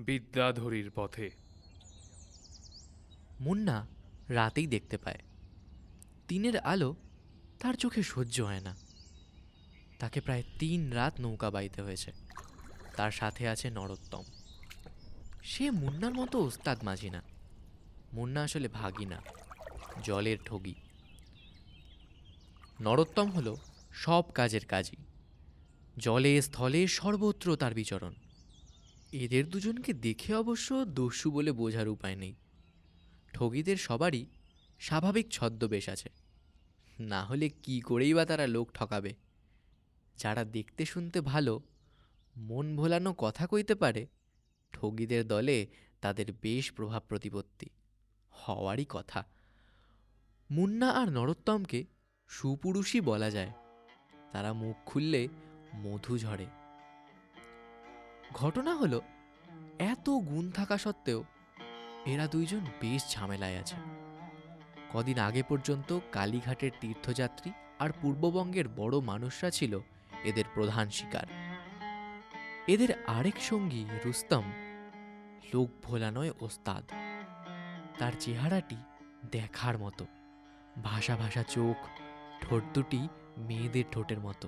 বিদ্যাধরীর পথে। মুন্না রাতেই দেখতে পায় দিনের আলো তার চোখে সহ্য হয় না। তাকে প্রায় 3 রাত নৌকা বাইতে হয়েছে। তার সাথে আছে নরোত্তম। সে মুন্নার মতো ওস্তাদ মাঝি না। মুন্না আসলে ভাগী না, জলের ঠগি। নরোত্তম হলো সব কাজের কাজী। জলে স্থলে সর্বত্র তার বিচরণ। এদের দুজনকে দেখে অবশ্য দস্যু বলে বোঝার উপায় নেই। ঠগীদের সবারই স্বাভাবিক ছদ্মবেশ আছে, না হলে কি করেই বা তারা লোক ঠকাবে। যারা দেখতে শুনতে ভালো, মন ভোলানো কথা কইতে পারে, ঠগীদের দলে তাদের বেশ প্রভাব প্রতিপত্তি হওয়ারই কথা। মুন্না আর নরোত্তমকে সুপুরুষই বলা যায়। তারা মুখ খুললে মধু ঝরে। ঘটনা হলো, এত গুণ থাকা সত্ত্বেও এরা দুইজন বেশ ঝামেলায় আছে। কদিন আগে পর্যন্ত কালীঘাটের তীর্থযাত্রী আর পূর্ববঙ্গের বড় মানুষরা ছিল এদের প্রধান শিকার। এদের আরেক সঙ্গী রুস্তম লোক ভোলা নয় ওস্তাদ। তার চেহারাটি দেখার মতো, ভাষা ভাষা চোখ, ঠোঁট দুটি মেয়েদের ঠোঁটের মতো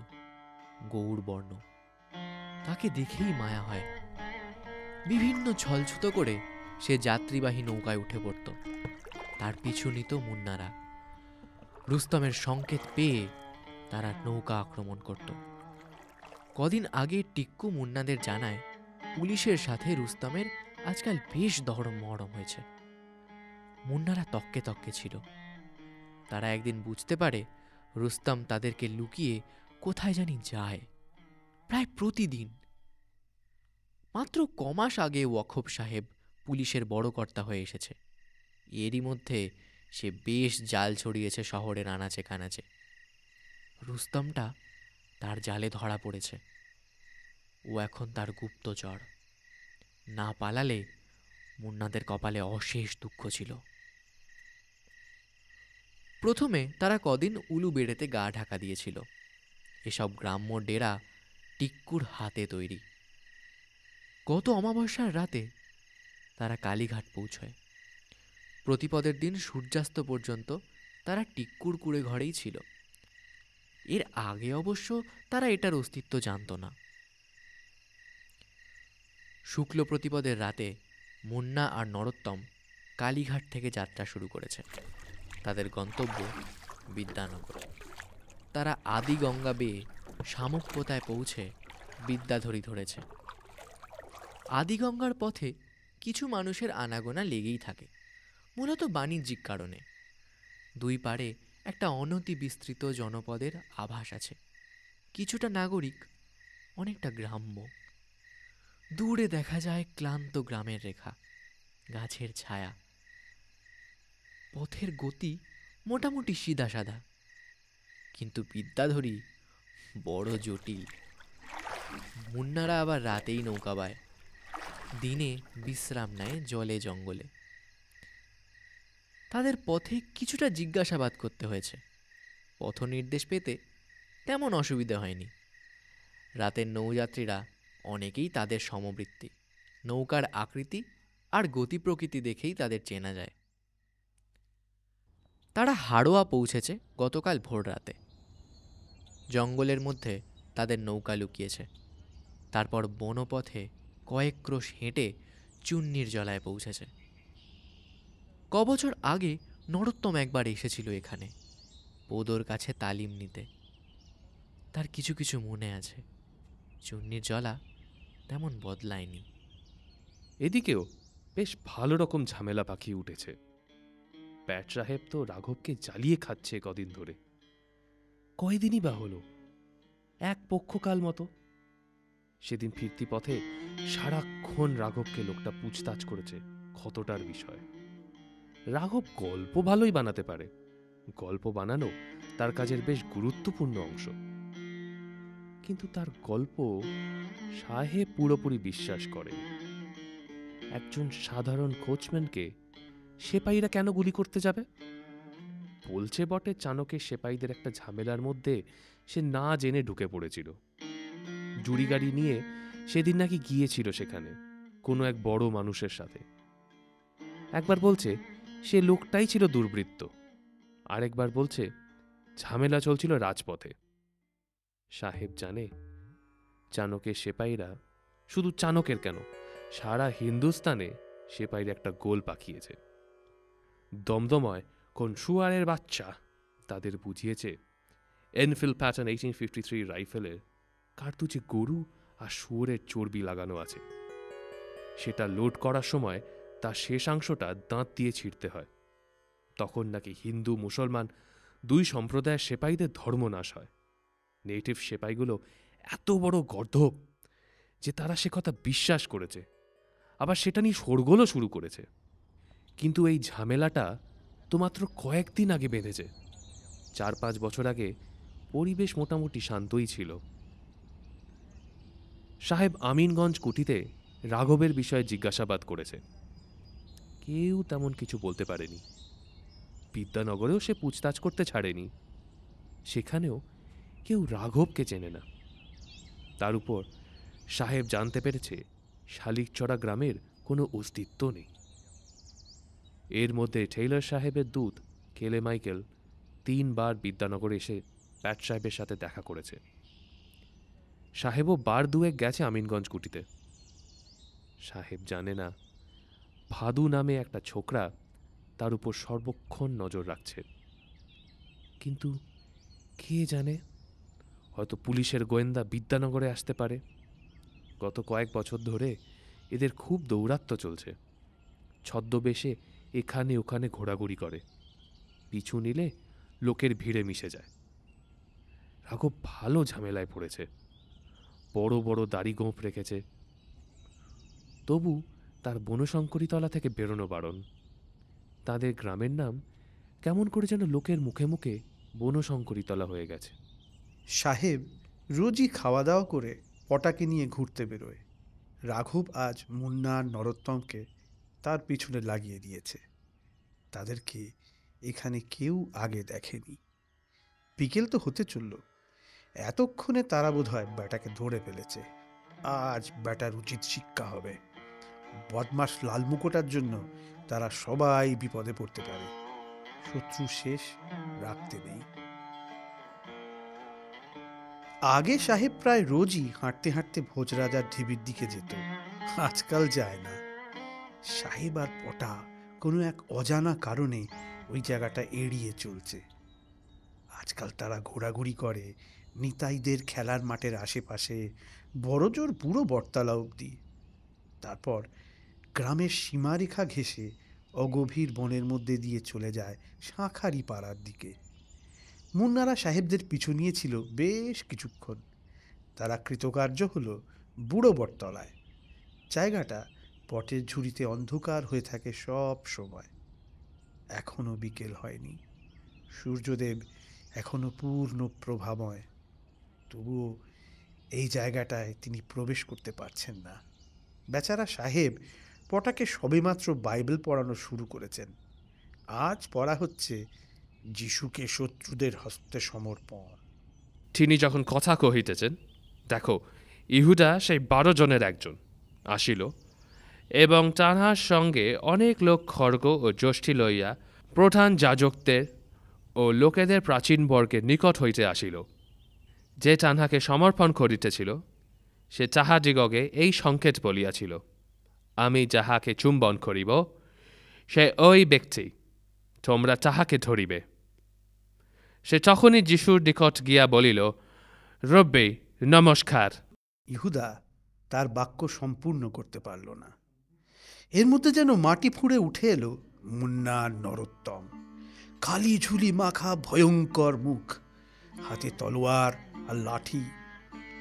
গৌরবর্ণ। তাকে দেখেই মায়া হয়। বিভিন্ন ছলছুতো করে সে যাত্রীবাহী নৌকায় উঠে পড়ত। তার পিছু নিত মুন্নারা। রুস্তমের সংকেত পেয়ে তারা নৌকা আক্রমণ করত। কদিন আগে টিক্কু মুন্নাদের জানায় পুলিশের সাথে রুস্তমের আজকাল বেশ দরম মহরম হয়েছে। মুন্নারা তককে তককে ছিল। তারা একদিন বুঝতে পারে রুস্তম তাদেরকে লুকিয়ে কোথায় জানি যায়, প্রায় প্রতিদিন। মাত্র কমাস আগে ওয়াকফ সাহেব পুলিশের বড় কর্তা হয়ে এসেছে। এরই মধ্যে সে বেশ জাল ছড়িয়েছে শহরের আনাচে কানাচে। রুস্তমটা তার জালে ধরা পড়েছে। ও এখন তার গুপ্তচর। না পালালে মুন্নাদের কপালে অশেষ দুঃখ ছিল। প্রথমে তারা কদিন উলু বেড়েতে গা ঢাকা দিয়েছিল। এসব গ্রাম্য ডেরা টিক্কুর হাতে তৈরি। গত অমাবস্যার রাতে তারা কালীঘাট পৌঁছয়। প্রতিপদের দিন সূর্যাস্ত পর্যন্ত তারা টিক্কুর কুড়ে ঘরেই ছিল। এর আগে অবশ্য তারা এটার অস্তিত্ব জানত না। শুক্ল প্রতিপদের রাতে মুন্না আর নরোত্তম কালীঘাট থেকে যাত্রা শুরু করেছে। তাদের গন্তব্য বিদ্যানগর। তারা আদি গঙ্গা বেয়ে শামুকপোতায় পৌঁছে বিদ্যাধরী ধরেছে। আদি গঙ্গার পথে কিছু মানুষের আনাগোনা লেগেই থাকে, মূলত বাণিজ্যিক কারণে। দুই পারে একটা অনতি বিস্তৃত জনপদের আভাস আছে। কিছুটা নাগরিক, অনেকটা গ্রাম্য। দূরে দেখা যায় ক্লান্ত গ্রামের রেখা, গাছের ছায়া। পথের গতি মোটামুটি সিধা সাদা, কিন্তু বিদ্যাধরী বড় জটিল। মুন্নারা আবার রাতেই নৌকা বায়, দিনে বিশ্রাম নেয় জলে জঙ্গলে। তাদের পথে কিছুটা জিজ্ঞাসাবাদ করতে হয়েছে। পথ নির্দেশ পেতে তেমন অসুবিধা হয়নি। রাতের নৌযাত্রীরা অনেকেই তাদের সমবৃত্তি। নৌকার আকৃতি আর গতি প্রকৃতি দেখেই তাদের চেনা যায়। তারা হাড়োয়া পৌঁছেছে গতকাল ভোর রাতে। জঙ্গলের মধ্যে তাদের নৌকা লুকিয়েছে। তারপর বনপথে কয়েক ক্রোশ হেঁটে চুন্নির জলায় পৌঁছেছে। কবছর আগে নরোত্তম একবার এসেছিল এখানে, পোদোর কাছে তালিম নিতে। তার কিছু কিছু মনে আছে। চুন্নির জলা তেমন বদলায়নি। এদিকেও বেশ ভালো রকম ঝামেলা পাকিয়ে উঠেছে। প্যাট সাহেব তো রাঘবকে জ্বালিয়ে খাচ্ছে কদিন ধরে। কয়দিনই বা হলো, এক পক্ষকাল মতো। সেদিন ফিরতি পথে সারাক্ষণ রাঘবকে লোকটা পুছতাছ করেছে ক্ষতটার বিষয়। রাঘব গল্প ভালোই বানাতে পারে। গল্প বানানো তার কাজের বেশ গুরুত্বপূর্ণ অংশ। কিন্তু তার গল্প সাহেব পুরোপুরি বিশ্বাস করেন। একজন সাধারণ কোচম্যানকে সেপাইরা কেন গুলি করতে যাবে? বলছে বটে চাণকের সেপাইদের একটা ঝামেলার মধ্যে সে না জেনে ঢুকে পড়েছিল। জুড়ি গাড়ি নিয়ে সেদিন নাকি গিয়েছিল সেখানে। কোনো এক বড় মানুষের সাথে। একবার বলছে সে লোকটাই ছিল দুর্বৃত্ত, আরেকবার বলছে ঝামেলা চলছিল রাজপথে। সাহেব জানে চাণকের সেপাইরা, শুধু চাণকের কেন, সারা হিন্দুস্তানে সেপাইরা একটা গোল পাকিয়েছে। দমদময় কোন শুয়ারের বাচ্চা তাদের বুঝিয়েছে এনফিল্ড প্যাটার্ন 1853 রাইফেলের কার্তুজে গরু আর শুয়োরের চর্বি লাগানো আছে। সেটা লোড করার সময় তার শেষাংশটা দাঁত দিয়ে ছিঁড়তে হয়। তখন নাকি হিন্দু মুসলমান দুই সম্প্রদায়ের সেপাইদের ধর্মনাশ হয়। নেটিভ সেপাইগুলো এত বড় গর্ধব যে তারা সে কথা বিশ্বাস করেছে, আবার সেটা নিয়ে শোরগোলও শুরু করেছে। কিন্তু এই ঝামেলাটা তো মাত্র কয়েকদিন আগে বেঁধেছে। 4-5 বছর আগে পরিবেশ মোটামুটি শান্তই ছিল। সাহেব আমিনগঞ্জ কুটিতে রাঘবের বিষয়ে জিজ্ঞাসাবাদ করেছে। কেউ তেমন কিছু বলতে পারেনি। বিদ্যানগরেও সে পুছতাছ করতে ছাড়েনি। সেখানেও কেউ রাঘবকে চেনে না। তার উপর সাহেব জানতে পেরেছে শালিকচড়া গ্রামের কোনো অস্তিত্ব নেই। এর মধ্যে টেইলর সাহেবের দূত কেলে মাইকেল 3 বার বিদ্যানগরে এসে প্যাট সাহেবের সাথে দেখা করেছে। সাহেবও বার দুয়েক গেছে আমিনগঞ্জ কুটিতে। সাহেব জানে না ভাদু নামে একটা ছোকরা তার উপর সর্বক্ষণ নজর রাখছে। কিন্তু কে জানে, হয়তো পুলিশের গোয়েন্দা বিদ্যানগরে আসতে পারে। গত কয়েক বছর ধরে এদের খুব দৌরাত্ম্য চলছে। ছদ্মবেশে এখানে ওখানে ঘোরাঘুরি করে, পিছু নিলে লোকের ভিড়ে মিশে যায়। রাঘব ভালো ঝামেলায় পড়েছে। বড় বড় দাড়ি গোঁফ রেখেছে, তবু তার বনশঙ্করীতলা থেকে বেরোনো বারণ। তাদের গ্রামের নাম কেমন করে যেন লোকের মুখে মুখে বনশঙ্করীতলা হয়ে গেছে। সাহেব রোজই খাওয়া দাওয়া করে পটাকে নিয়ে ঘুরতে বেরোয়। রাঘব আজ মুন্না আর নরোত্তমকে তার পিছনে লাগিয়ে দিয়েছে। তাদেরকে এখানে কেউ আগে দেখেনি। বিকেল তো হতে চলল, এতক্ষণে তারা বোধহয় ব্যাটাকে ধরে ফেলেছে। আজ ব্যাটার উচিত শিক্ষা হবে। বদমাস লালমুকোটার জন্য তারা সবাই বিপদে পড়তে পারে। শত্রু শেষ, রাখতে নেই। আগে সাহেব প্রায় রোজই হাঁটতে হাঁটতে ভোজরাজার ঢিবির দিকে যেত, আজকাল যায় না। সাহেব আর পটা কোনো এক অজানা কারণে ওই জায়গাটা এড়িয়ে চলছে। আজকাল তারা ঘোরাঘুরি করে নিতাইদের খেলার মাঠের আশেপাশে, বড়জোর বুড়ো বটতলা অবধি। তারপর গ্রামের সীমারেখা ঘেঁষে অগভীর বনের মধ্যে দিয়ে চলে যায় শাঁখারি পাড়ার দিকে। মুন্নারা সাহেবদের পিছু নিয়েছিল বেশ কিছুক্ষণ। তারা কৃতকার্য হলো বুড়ো বটতলায়। জায়গাটা পটের ঝুড়িতে অন্ধকার হয়ে থাকে সব সময়। এখনো বিকেল হয়নি, সূর্যদেব এখনো পূর্ণ প্রভাময়। তবুও এই জায়গাটায় তিনি প্রবেশ করতে পারছেন না। বেচারা সাহেব পটাকে সবেমাত্র বাইবেল পড়ানো শুরু করেছেন। আজ পড়া হচ্ছে যিশুকে শত্রুদের হস্তে সমর্পণ। তিনি যখন কথা কহিতেছেন, দেখো ইহুদা সেই 12 জনের একজন আসিল, এবং তাহার সঙ্গে অনেক লোক খড়গ ও যষ্টি লইয়া প্রধান যাজকদের ও লোকেদের প্রাচীন বর্গের নিকট হইতে আসিল। যে তাহাকে সমর্পণ করিতেছিল সে তাহাদিগকে এই সংকেত বলিয়াছিল, আমি যাহাকে চুম্বন করিব সে ওই ব্যক্তি, তোমরা তাহাকে ধরিবে। সে তখনই যিশুর নিকট গিয়া বলিল, রব্বি নমস্কার। ইহুদা তার বাক্য সম্পূর্ণ করতে পারল না। এর মধ্যে যেন মাটি ফুঁড়ে উঠে এলো মুন্না নরোত্তম। কালি ঝুলি মাখা ভয়ঙ্কর মুখ, হাতে তলোয়ার আর লাঠি।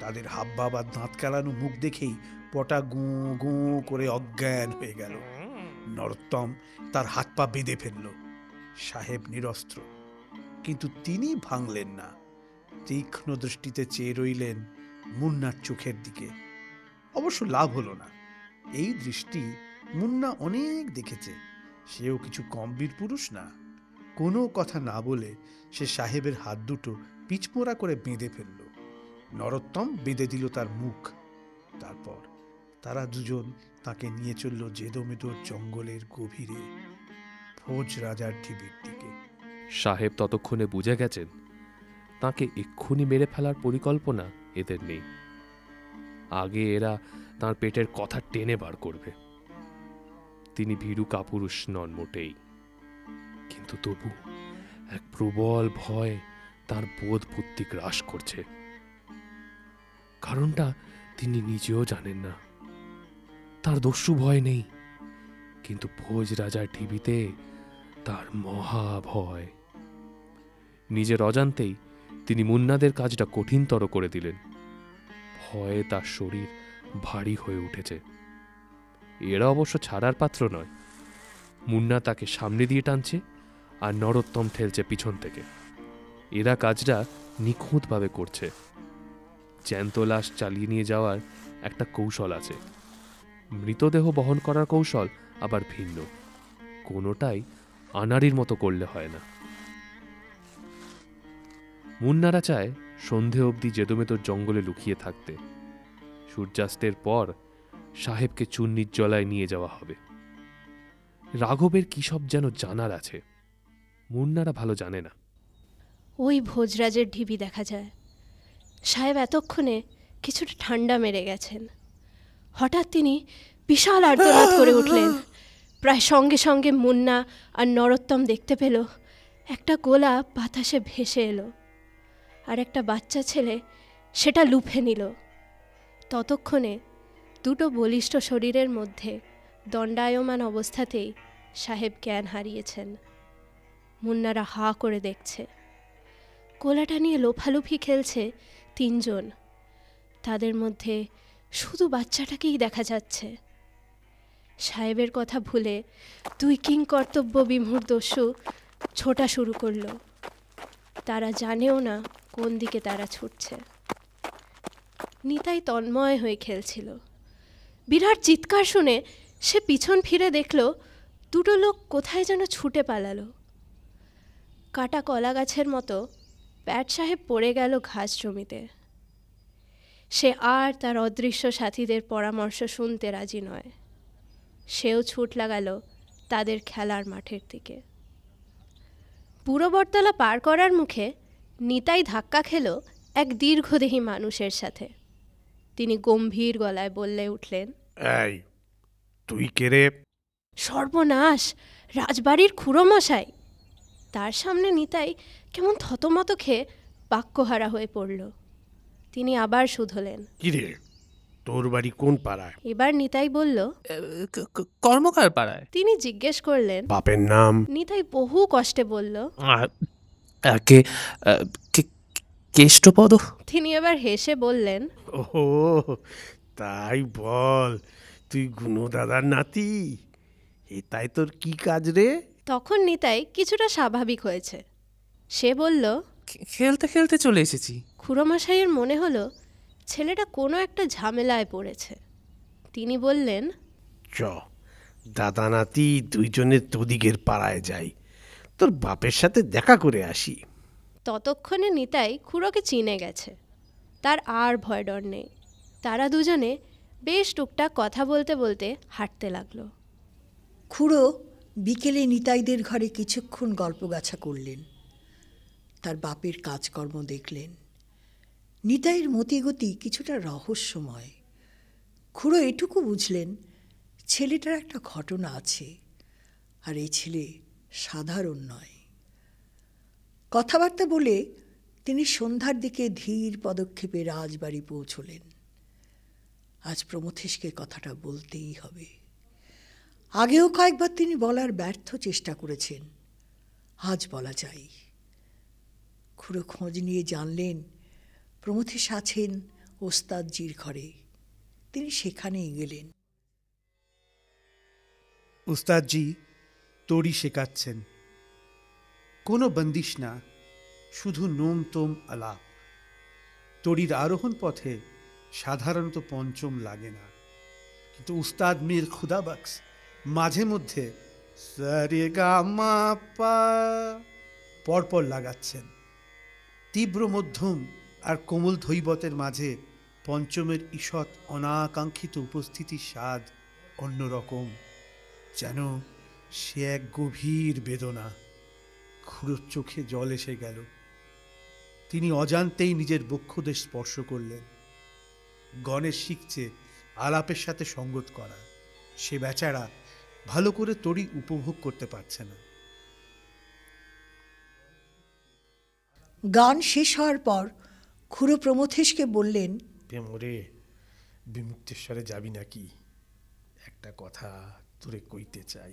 তাদের হাবভাব আর দাঁত কেলানো মুখ দেখেই পটা গোঁ গোঁ করে অজ্ঞান হয়ে গেল। নরোত্তম তার হাত পা বেঁধে ফেলল। সাহেব নিরস্ত্র, কিন্তু তিনি ভাঙলেন না। তীক্ষ্ণ দৃষ্টিতে চেয়ে রইলেন মুন্নার চোখের দিকে। অবশ্য লাভ হলো না। এই দৃষ্টি মুন্না অনেক দেখেছে, সেও কিছু কম বীর পুরুষ না। কোনো কথা না বলে সে সাহেবের হাত দুটো পিচমোড়া করে বেঁধে ফেলল। নরোত্তম বেঁধে দিল তার মুখ। তারপর তারা দুজন তাকে নিয়ে চলল জেদোমেদোর জঙ্গলের গভীরে ভোজ রাজার ঢিবির দিকে। সাহেব ততক্ষণে বুঝে গেছেন তাকে এক্ষুনি মেরে ফেলার পরিকল্পনা এদের নেই। আগে এরা তার পেটের কথা টেনে বার করবে। তিনি ভীরু কাপুরুষ নন মোটেই, কিন্তু তবু এক প্রবল ভয় তার বোধ বুদ্ধি গ্রাস করছে। কারণটা তিনি নিজেও জানেন না। তার দস্যু ভয় নেই, কিন্তু ভোজ রাজার ঢিবিতে তার মহা ভয়। নিজের অজান্তেই তিনি মুন্নাদের কাজটা কঠিনতর করে দিলেন। ভয়ে তার শরীর ভারী হয়ে উঠেছে। এরা অবশ্য ছাড়ার পাত্র নয়। মুন্না তাকে সামনে দিয়ে টানছে আর নরোত্তম ঠেলছে পিছন থেকে। এরা কাজটা নিখুঁতভাবে করছে। জ্যান্ত লাশ চালিয়ে নিয়ে যাওয়ার একটা কৌশল আছে, মৃতদেহ বহন করার কৌশল আবার ভিন্ন। কোনোটাই আনাড়ির মতো করলে হয় না। মুন্নারা চায় সন্ধে অবধি জেদোমেদোর জঙ্গলে লুকিয়ে থাকতে। সূর্যাস্তের পর সাহেবকে চুন্নির জলায় নিয়ে যাওয়া হবে। রাঘবের কি সব যেন জানার আছে, মুন্নারা ভালো জানে না। ওই ভোজরাজের ঢিবি দেখা যায়। সাহেব এতক্ষণে কিছুটা ঠান্ডা মেরে গেছেন। হঠাৎ তিনি বিশাল আর্তনাদ করে উঠলেন। প্রায় সঙ্গে সঙ্গে মুন্না আর নরোত্তম দেখতে পেল একটা গোলা বাতাসে ভেসে এলো, আর একটা বাচ্চা ছেলে সেটা লুফে নিল। ততক্ষণে দুটো বলিষ্ঠ শরীরের মধ্যে দণ্ডায়মান অবস্থাতেই সাহেব জ্ঞান হারিয়েছেন। মুন্নারা হা করে দেখছে। গোলাটা নিয়ে লোফালুফি খেলছে তিনজন। তাদের মধ্যে শুধু বাচ্চাটাকেই দেখা যাচ্ছে। সাহেবের কথা ভুলে দুই কিংকর্তব্য বিমূঢ় দস্যু ছোটা শুরু করলো। তারা জানেও না কোন দিকে তারা ছুটছে। নিতাই তন্ময় হয়ে খেলছিল। বিরাট চিৎকার শুনে সে পিছন ফিরে দেখল দুটো লোক কোথায় যেন ছুটে পালালো। কাটা কলা গাছের মতো প্যাট সাহেব পড়ে গেল ঘাস জমিতে। সে আর তার অদৃশ্য সাথীদের পরামর্শ শুনতে রাজি নয়। সেও ছুট লাগালো তাদের খেলার মাঠের দিকে। পুরো বটতলা পার করার মুখে নিতাই ধাক্কা খেল এক দীর্ঘদেহী মানুষের সাথে। তিনি গম্ভীর গলায় বললে উঠলেন, এই তুই কে রে? সর্বনাশ, রাজবাড়ির খুড়োমশাই। তার সামনে নিতাই কেমন থতমত খেয়ে বাক্যহারা হয়ে পড়ল। তিনি আবার শুধলেন, কি রে, তোর বাড়ি কোন পাড়ায়? এবার নিতাই বলল, কর্মকার পাড়ায়। তিনি জিজ্ঞেস করলেন, বাপের নাম? নিতাই বহু কষ্টে বলল, কেষ্টপদ। তিনি এবার হেসে বললেন, ও তাই বল, তুই গুনো দাদার নাতি? এটাই তোর কি কাজ রে? তখন নিতাই কিছুটা স্বাভাবিক হয়েছে। সে বলল, খেলতে খেলতে চলে এসেছি। খুড়োমশাইয়ের মনে হলো ছেলেটা কোনো একটা ঝামেলায় পড়েছে। তিনি বললেন, চ দাদা নাতি দুইজনে তোদিকের পাড়ায় যাই, তোর বাপের সাথে দেখা করে আসি। ততক্ষণে নিতাই খুড়োকে চিনে গেছে। তার আর ভয় ডর নেই। তারা দুজনে বেশ টুকটাক কথা বলতে বলতে হাঁটতে লাগলো। খুড়ো বিকেলে নিতাইদের ঘরে কিছুক্ষণ গল্পগাছা করলেন, তার বাপের কাজকর্ম দেখলেন। নিতাইয়ের মতিগতি কিছুটা রহস্যময়। খুড়ো এটুকু বুঝলেন ছেলেটার একটা ঘটনা আছে, আর এই ছেলে সাধারণ নয়। কথাবার্তা বলে তিনি সন্ধ্যার দিকে ধীর পদক্ষেপে রাজবাড়ি পৌঁছলেন। আজ প্রমথেশকে কথাটা বলতেই হবে। আগেও কয়েকবার তিনি বলার ব্যর্থ চেষ্টা করেছেন, আজ বলা যায়। খুড়ো খোঁজ নিয়ে জানলেন প্রমথেশ আছেন ওস্তাদজির ঘরে। তিনি সেখানেই গেলেন। উস্তাদজি তড়ি শেখাচ্ছেন। কোনো বন্দিশ না, শুধু নোম তোম আলাপ। তড়ির আরোহণ পথে সাধারণত পঞ্চম লাগে না, কিন্তু উস্তাদ মীর খুদাবক্স মাঝে মধ্যে সারে গা মা পা পরপর লাগাচ্ছেন। তীব্র মধ্যম আর কোমল ধৈবতের মাঝে পঞ্চমের ঈষৎ অনাকাঙ্ক্ষিত উপস্থিতির স্বাদ অন্যরকম, যেন সে এক গভীর বেদনা। খুড়োর চোখে জল এসে গেল। তিনি অজান্তেই নিজের বক্ষদেশ স্পর্শ করলেন। গণেশ শিখছে আলাপের সাথে সঙ্গত করা। সে বেচারা ভালো করে তড়ি উপভোগ করতে পারছে না। গান শেষ হওয়ার পর খুড়ো প্রমথেশকে বললেন, প্রেমরে, বিমুক্তেশ্বরে যাবি নাকি? একটা কথা তোরে কইতে চাই।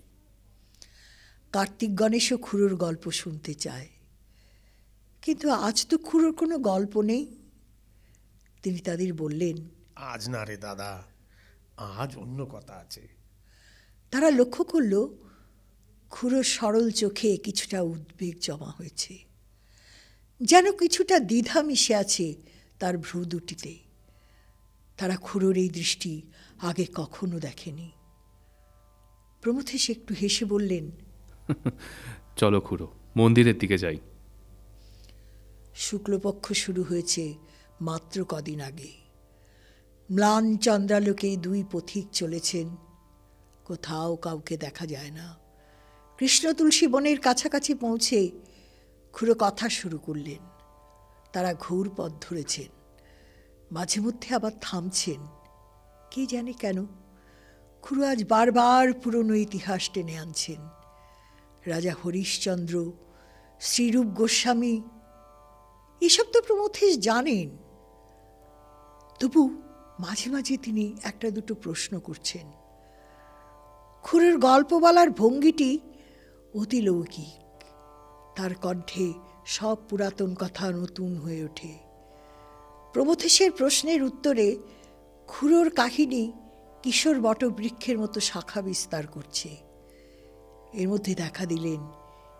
কার্তিক গণেশও খুড়োর গল্প শুনতে চায়, কিন্তু আজ তো খুড়োর কোনো গল্প নেই। তিনি তাদের বললেন, আজ না রে দাদা, আজ অন্য কথা আছে। তারা লক্ষ্য করল খুড়োর সরল চোখে কিছুটা উদ্বেগ জমা হয়েছে, যেন কিছুটা দ্বিধা মিশে আছে তার ভ্রু দুটিতে। তারা খুড়োর এই দৃষ্টি আগে কখনো দেখেনি। প্রমথেশ একটু হেসে বললেন, চলো খুড়ো, মন্দিরের দিকে যাই। শুক্লপক্ষ শুরু হয়েছে মাত্র কদিন আগে। ম্লান চন্দ্রালোকে দুই পথিক চলেছেন। কোথাও কাউকে দেখা যায় না। কৃষ্ণ তুলসী বনের কাছাকাছি পৌঁছে খুড়ো কথা শুরু করলেন। তারা ঘুর পথ ধরেছেন, মাঝে মধ্যে আবার থামছেন, কে জানে কেন। খুড়ো আজ বারবার পুরনো ইতিহাস টেনে আনছেন। রাজা হরিশ্চন্দ্র, শ্রীরূপ গোস্বামী, এসব তো প্রমথেশ জানেন। তবু মাঝে মাঝে তিনি একটা দুটো প্রশ্ন করছেন। খুড়োর গল্প বলার ভঙ্গিটি অতি লৌকিক। তার কণ্ঠে সব পুরাতন কথা নতুন হয়ে ওঠে। প্রমথেশের প্রশ্নের উত্তরে খুড়োর কাহিনী কিশোর বটবৃক্ষের মতো শাখা বিস্তার করছে। এর মধ্যে দেখা দিলেন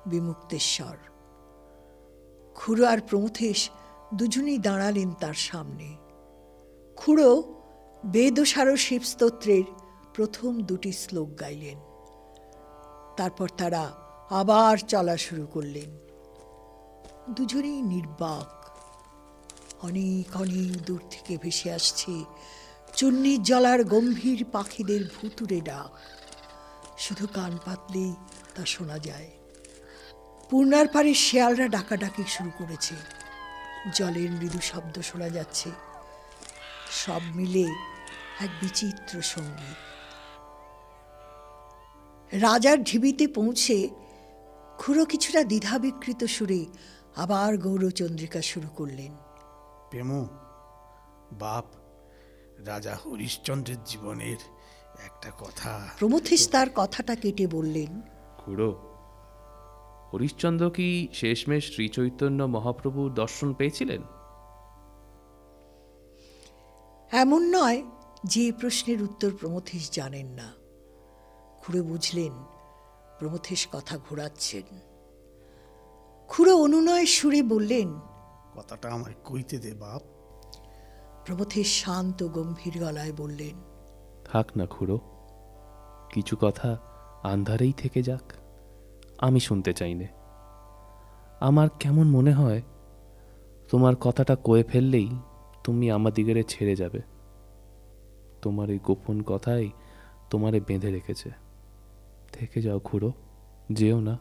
বিমুক্তেশ্বর। খুড়ো আর প্রমথেশ দুজনেই দাঁড়ালেন তার সামনে। খুড়ো বেদসার শিবস্তোত্রের প্রথম দুটি শ্লোক গাইলেন। তারপর তারা আবার চলা শুরু করলেন। দুজনেই নির্বাক। অনেক অনেক দূর থেকে ভেসে আসছে চুন্নির জলার গম্ভীর পাখিদের ভুতুড়ে ডাক। শুধু কান পাতলেই তা শোনা যায়। পূর্ণার পাড়ে শেয়ালরা ডাকাডাকি শুরু করেছে। জলের মৃদু শব্দ শোনা যাচ্ছে। সব মিলে এক বিচিত্র সঙ্গীত। রাজার ঢিবিতে পৌঁছে খুড়ো কিছুটা দ্বিধাবিকৃত সুরে আবার গৌরচন্দ্রিকা শুরু করলেন। প্রেমো, বাপ, রাজা হরিশ্চন্দ্রের জীবনের একটা কথা। প্রমথেশ তার কথাটা কেটে বললেন, খুড়ো, হরিশ্চন্দ্র কি শেষমেশ শ্রীচৈতন্য মহাপ্রভুর দর্শন পেয়েছিলেন? এমন নয় যে প্রশ্নের উত্তর প্রমথেশ জানেন না। খুড়ো বুঝলেন প্রমথেশ কথা ঘোরাচ্ছেন। খুড়ো অনুনয় সুরে বললেন, কথাটা আমায় কইতে দে বাপ। প্রমথেশ শান্ত গম্ভীর গলায় বললেন, থাক না খুড়ো, কিছু কথা আন্ধারেই থেকে যাক, আমি শুনতে চাই নে। আমার কেমন মনে হয় তোমার কথাটা কয়ে ফেললেই তুমি আমাদিগরে ছেড়ে যাবে। তোমার এই গোপন কথাই তোমারে বেঁধে রেখেছে। থেকে যাও খুড়ো, যেও না।